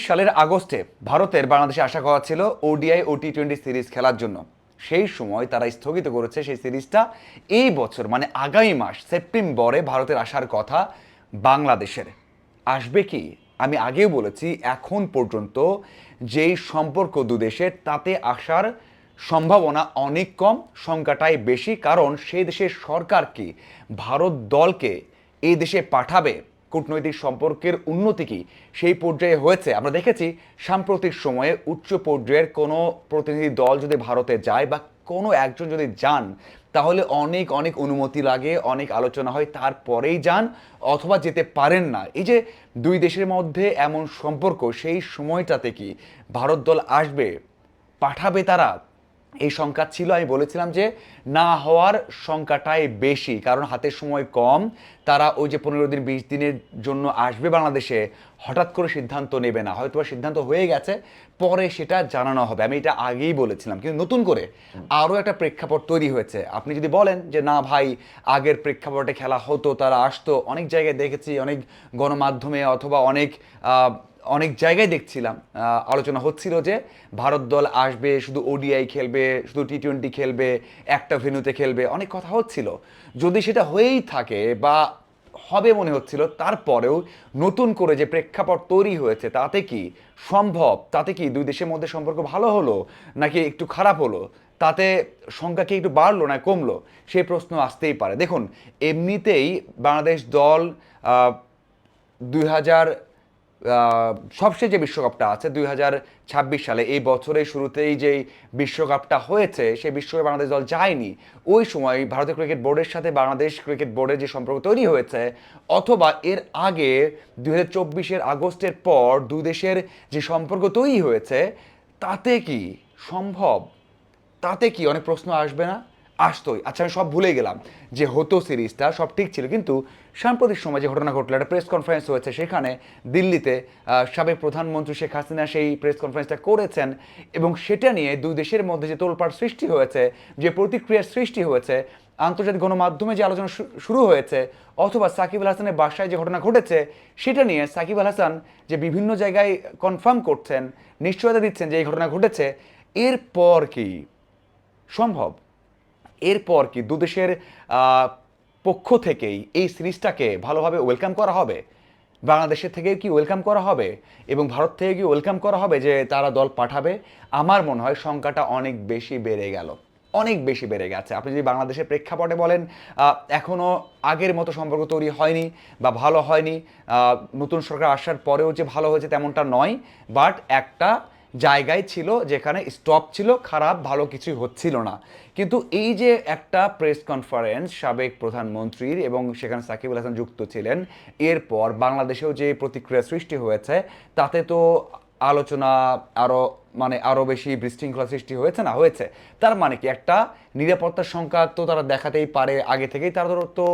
সালের আগস্টে ভারতের বাংলাদেশে আসা কথা ছিল ওডিআই ও টি-20 সিরিজ খেলার জন্য। সেই সময় তারা স্থগিত করেছে সেই সিরিজটা। এই বছর মানে আগামী মাস সেপ্টেম্বরে ভারতের আসার কথা বাংলাদেশের। আসবে কি? আমি আগেও বলেছি, এখন পর্যন্ত যেই সম্পর্ক দু দেশের তাতে আসার সম্ভাবনা অনেক কম, সংখ্যাটাই বেশি। কারণ সেই দেশের সরকার কি ভারত দলকে এই দেশে পাঠাবে? কূটনৈতিক সম্পর্কের উন্নতি কি সেই পর্যায়ে হয়েছে? আমরা দেখেছি সাম্প্রতিক সময়ে উচ্চ পর্যায়ের কোনো প্রতিনিধি দল যদি ভারতে যায় বা কোনো একজন যদি যান, তাহলে অনেক অনেক অনুমতি লাগে, অনেক আলোচনা হয়, তারপরেই যান, অথবা যেতে পারেন না। এই যে দুই দেশের মধ্যে এমন সম্পর্ক, সেই সময়টাতে কি ভারত দল আসবে, পাঠাবে তারা? এই সংখ্যা ছিল, আমি বলেছিলাম যে না হওয়ার সংখ্যাটাই বেশি, কারণ হাতের সময় কম। তারা ওই যে 15 দিন 20 দিনের জন্য আসবে বাংলাদেশে, হঠাৎ করে সিদ্ধান্ত নেবে না, হয়তো সিদ্ধান্ত হয়ে গেছে, পরে সেটা জানানো হবে। আমি এটা আগেই বলেছিলাম, কিন্তু নতুন করে আরও একটা প্রেক্ষাপট তৈরি হয়েছে। আপনি যদি বলেন যে না ভাই, আগের প্রেক্ষাপটে খেলা হতো, তারা আসতো, অনেক জায়গায় দেখেছি, অনেক গণমাধ্যমে অথবা অনেক অনেক জায়গায় দেখছিলাম, আলোচনা হচ্ছিল যে ভারত দল আসবে, শুধু ওডিআই খেলবে, শুধু টি-20 খেলবে, একটা ভেন্যুতে খেলবে, অনেক কথা হচ্ছিল। যদি সেটা হয়েই থাকে বা হবে মনে হচ্ছিল, তারপরেও নতুন করে যে প্রেক্ষাপট তৈরি হয়েছে, তাতে কি সম্ভব? তাতে কি দুই দেশের মধ্যে সম্পর্ক ভালো হলো নাকি একটু খারাপ হলো? তাতে সংখ্যা কি একটু বাড়লো না কমলো? সেই প্রশ্ন আসতেই পারে। দেখুন, এমনিতেই বাংলাদেশ দল 2000 সবশেষ যে বিশ্বকাপটা আছে 2026 সালে, এই বছরের শুরুতেই যেই বিশ্বকাপটা হয়েছে, সেই বিশ্বকাপে বাংলাদেশ দল যায়নি। ওই সময় ভারতীয় ক্রিকেট বোর্ডের সাথে বাংলাদেশ ক্রিকেট বোর্ডের যে সম্পর্ক তৈরি হয়েছে, অথবা এর আগে 2024 আগস্টের পর দুই দেশের যে সম্পর্ক তৈরি হয়েছে, তাতে কি সম্ভব? তাতে কি অনেক প্রশ্ন আসবে না? আসতোই। আচ্ছা, আমি সব ভুলে গেলাম যে হতো সিরিজটা, সব ঠিক ছিল, কিন্তু সাম্প্রতিক সময় যে ঘটনা ঘটলো, একটা প্রেস কনফারেন্স হয়েছে, সেখানে দিল্লিতে সাবেক প্রধানমন্ত্রী শেখ হাসিনা সেই প্রেস কনফারেন্সটা করেছেন, এবং সেটা নিয়ে দুই দেশের মধ্যে যে তোলপাড় সৃষ্টি হয়েছে, যে প্রতিক্রিয়ার সৃষ্টি হয়েছে, আন্তর্জাতিক গণমাধ্যমে যে আলোচনা শুরু হয়েছে, অথবা সাকিব আল হাসানের বাসায় যে ঘটনা ঘটেছে, সেটা নিয়ে সাকিব আল হাসান যে বিভিন্ন জায়গায় কনফার্ম করছেন, নিশ্চয়তা দিচ্ছেন যে এই ঘটনা ঘটেছে, এরপর কি সম্ভব? এরপর কি দুদেশের পক্ষ থেকেই এই সিরিজটাকে ভালোভাবে ওয়েলকাম করা হবে? বাংলাদেশের থেকে কি ওয়েলকাম করা হবে, এবং ভারত থেকে কি ওয়েলকাম করা হবে যে তারা দল পাঠাবে? আমার মনে হয় সংখ্যাটা অনেক বেশি বেড়ে গেল, অনেক বেশি বেড়ে গেছে। আপনি যদি বাংলাদেশের প্রেক্ষাপটে বলেন, এখনও আগের মতো সম্পর্ক তৈরি হয়নি বা ভালো হয়নি। নতুন সরকার আসার পরেও যে ভালো হয়েছে তেমনটা নয়, বাট একটা জায়গায় ছিল যেখানে স্টপ ছিল, খারাপ ভালো কিছুই হচ্ছিল না। কিন্তু এই যে একটা প্রেস কনফারেন্স সাবেক প্রধানমন্ত্রীর, এবং সেখানে সাকিব আল হাসান যুক্ত ছিলেন, এরপর বাংলাদেশেও যে প্রতিক্রিয়া সৃষ্টি হয়েছে, তাতে তো আলোচনা আরও মানে আরও বেশি বিশৃঙ্খলা সৃষ্টি হয়েছে না হয়েছে। তার মানে কি একটা নিরাপত্তার সংখ্যা তো তারা দেখাতেই পারে, আগে থেকেই তারা তো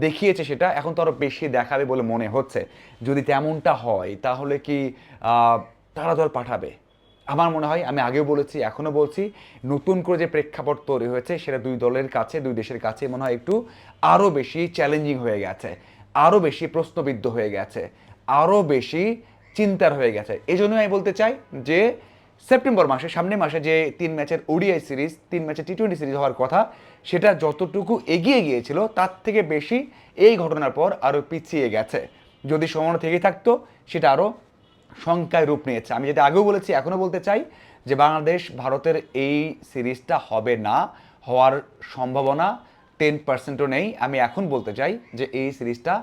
দেখিয়েছে, সেটা এখন তো আরও বেশি দেখাবে বলে মনে হচ্ছে। যদি তেমনটা হয়, তাহলে কি তারা দল পাঠাবে? আমার মনে হয়, আমি আগেও বলেছি, এখনও বলছি, নতুন করে যে প্রেক্ষাপট তৈরি হয়েছে, সেটা দুই দলের কাছে, দুই দেশের কাছে মনে হয় একটু আরও বেশি চ্যালেঞ্জিং হয়ে গেছে, আরও বেশি প্রশ্নবিদ্ধ হয়ে গেছে, আরও বেশি চিন্তার হয়ে গেছে। এই জন্যই আমি বলতে চাই যে সেপ্টেম্বর মাসে, সামনের মাসে যে 3 ম্যাচের ওডিআই সিরিজ, 3 ম্যাচের টি-20 সিরিজ হওয়ার কথা, সেটা যতটুকু এগিয়ে গিয়েছিল তার থেকে বেশি এই ঘটনার পর আরও পিছিয়ে গেছে। যদি সম্ভাবনা থেকে থাকতো, সেটা আরও সংখ্যায় রূপ নিয়েছে। আমি যেটা আগেও বলেছি, এখনও বলতে চাই যে বাংলাদেশ ভারতের এই সিরিজটা হবে না, হওয়ার সম্ভাবনা 10%ও নেই। আমি এখন বলতে চাই যে এই সিরিজটা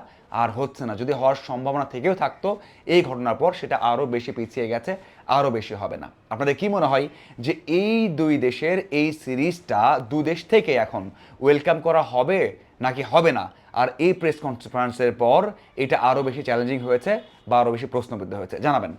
আর হচ্ছে না। যদি হওয়ার সম্ভাবনা থেকেও থাকতো, এই ঘটনার পর সেটা আরও বেশি পিছিয়ে গেছে, আরও বেশি হবে না। আপনাদের কি মনে হয় যে এই দুই দেশের এই সিরিজটা দু দেশ থেকে এখন ওয়েলকাম করা হবে নাকি হবে না? আর এই প্রেস কনফারেন্সের পর এটা আরও বেশি চ্যালেঞ্জিং হয়েছে বা আরও বেশি প্রশ্নবিদ্ধ হয়েছে? জানাবেন।